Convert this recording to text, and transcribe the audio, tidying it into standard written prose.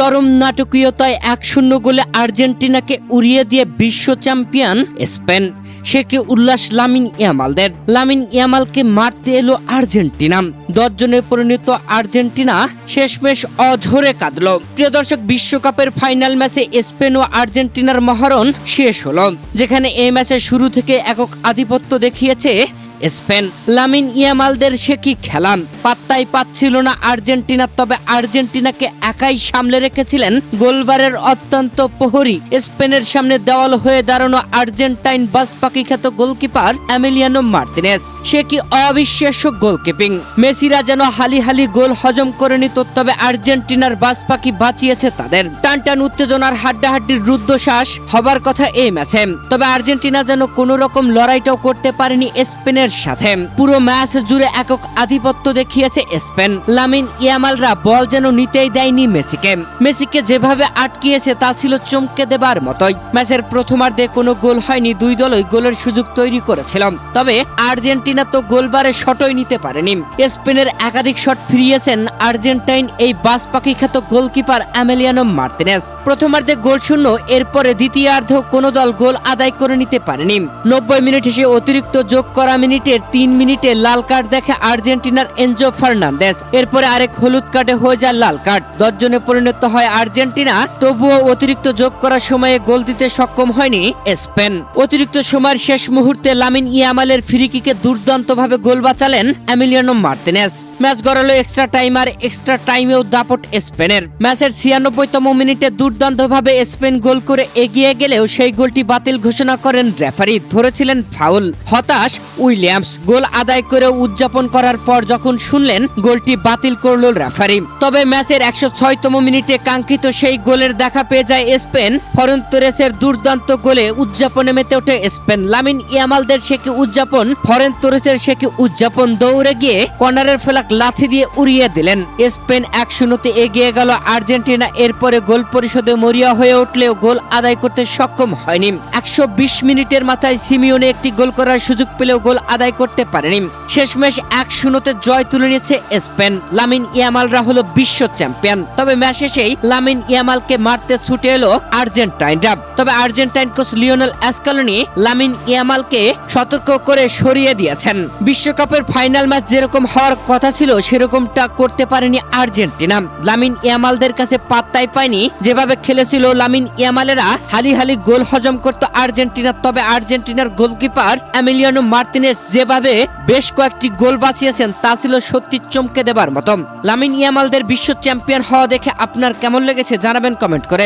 চরম নাটকীয়তায় 1-0 গোলে আর্জেন্টিনাকে উড়িয়ে দিয়ে বিশ্ব চ্যাম্পিয়ন স্পেন। সে কি উল্লাস লামিন ইয়ামালদের। লামিন ইয়ামালকে মারতে এলো আর্জেন্টিনা। 10 জনে পরিণত আর্জেন্টিনা শেষমেশ অঝরে কাঁদল। প্রিয় দর্শক, বিশ্বকাপের ফাইনাল ম্যাচে স্পেন ও আর্জেন্টিনার মহারণ শেষ হলো, যেখানে এই ম্যাচের শুরু থেকে একক আধিপত্য দেখিয়েছে স্পেন। লামিন ইয়ামালদের সে কি খেলা, পাত্তাই পাচ্ছিল না আর্জেন্টিনা। তবে আর্জেন্টিনাকে একাই সামলে রেখেছিলেন গোলবারের অত্যন্ত প্রহরী, স্পেনের সামনে দেওয়াল হয়ে দাঁড়ানো আর্জেন্টাইন বাস পাখি খ্যাত গোলকিপার এমিলিয়ানো মার্তিনেজ। সে কি অবিশ্বাস্য গোলকিপিং। মেসিরা যেন হালি হালি গোল হজম করে নিত, তবে আর্জেন্টিনার বাস পাখি বাঁচিয়েছে তাদের। টানটান উত্তেজনার হাড্ডাহাড্ডির রুদ্ধশ্বাস হবার কথা এই ম্যাচে, তবে আর্জেন্টিনা যেন কোনো রকম লড়াইটাও করতে পারেনি স্পেনের সাথে। পুরো ম্যাচ জুড়ে একক আধিপত্য দেখিয়েছে স্পেন। লামিন ইয়ামালরা বল যেন নিতেই দেয়নি মেসিকে যেভাবে আটকিয়েছে তা ছিল চমকে দেবার মতোই। ম্যাচের প্রথমার্ধে কোনো গোল হয়নি, দুই দলই গোলের সুযোগ তৈরি করেছিল, তবে আর্জেন্টিনা তো গোলবারে শটই নিতে পারেনি। স্পেনের একাধিক শট ফিরিয়েছেন আর্জেন্টাইন এই বাস পাখি খ্যাত গোলকিপার এমিলিয়ানো মার্তিনেজ। প্রথমার্ধে গোল শূন্য, এরপরে দ্বিতীয়ার্ধ কোনো দল গোল আদায় করে নিতে পারেনি। 90 মিনিট এসে অতিরিক্ত যোগ করা মিনিটের 3 মিনিটে লাল কার্ড দেখে আর্জেন্টিনার এনজো ফার্নান্দেজ। এরপরে আরেক হলুদ কার্ডে হয়ে যায় লাল কার্ড। 10 জনে পরিণত হয় আর্জেন্টিনা, তবুও অতিরিক্ত যোগ করার সময়ে গোল দিতে সক্ষম হয়নি স্পেন। অতিরিক্ত সময়ের শেষ মুহূর্তে লামিন ইয়ামালের ফ্রি কিকে দুর্দান্তভাবে গোল বাঁচালেন এমিলিয়ানো মার্তিনেজ। ম্যাচ গড়ালো এক্সট্রা টাইম, আর এক্সট্রা টাইমেও দাপট স্পেনের। ম্যাচের 96তম মিনিটে দুর্দান্তভাবে স্পেন গোল করে এগিয়ে গেলেও সেই গোলটি বাতিল ঘোষণা করেন রেফারি, ধরেছিলেন ফাউল। হতাশ উইলিয়ামস। গোল আদায় করে উদযাপন করার পর যখন শুনলেন গোলটি বাতিল করল রেফারি। তবে ম্যাচের 106তম মিনিটে কাঙ্ক্ষিত সেই গোলের দেখা পেয়ে যায় স্পেন। ফরেন তোরেসের দুর্দান্ত গোলে উদযাপনে মেতে ওঠে স্পেন। লামিন ইয়ামালদের সে কি উদযাপন, ফরেন তোরেসের সে কি উদযাপন। দৌড়ে গিয়ে কর্নারের ফেলাক লাথি দিয়ে উড়িয়ে দিলেন। স্পেন 1-0 এগিয়ে গেল। আর্জেন্টিনা এরপরে গোল পরিশোধে মরিয়া হয়ে উঠলেও গোল আদায় করতে সক্ষম হয়নি। 120 মিনিটের মাথায় সিমিওনে একটি গোল করার সুযোগ পেলেও গোল আদায় করতে পারেনি। শেষমেশ 1-0 জয় তুলে নিয়েছে স্পেন। লামিন ইয়ামালরা হলো বিশ্ব চ্যাম্পিয়ন। তবে ম্যাচ শেষেই লামিন ইয়ামালকে মারতে ছুটে এলো আর্জেন্টাইনরা। তবে Argentine coach Lionel Scaloni Lamine ইয়ামালকে সতর্ক করে সরিয়ে দিয়েছেন। বিশ্বকাপের ফাইনাল ম্যাচ যেরকম হওয়ার কথা ছিল সেরকমটা করতে পারেনি আর্জেন্টিনা। লামিন ইয়ামালদের কাছে পাত্তাই পায়নি। যেভাবে খেলেছিল লামিন ইয়ামালেরা, হালি হালি গোল হজম করত আর্জেন্টিনা। তবে আর্জেন্টিনার গোলকিপার এমিলিয়ানো মার্তিনেজ যেভাবে বেশ কয়েকটি গোল বাঁচিয়েছেন তা ছিল সত্যি চমকে দেবার মতো। লামিন ইয়ামালদের বিশ্ব চ্যাম্পিয়ন হওয়া দেখে আপনার কেমন লেগেছে জানাবেন কমেন্ট করে।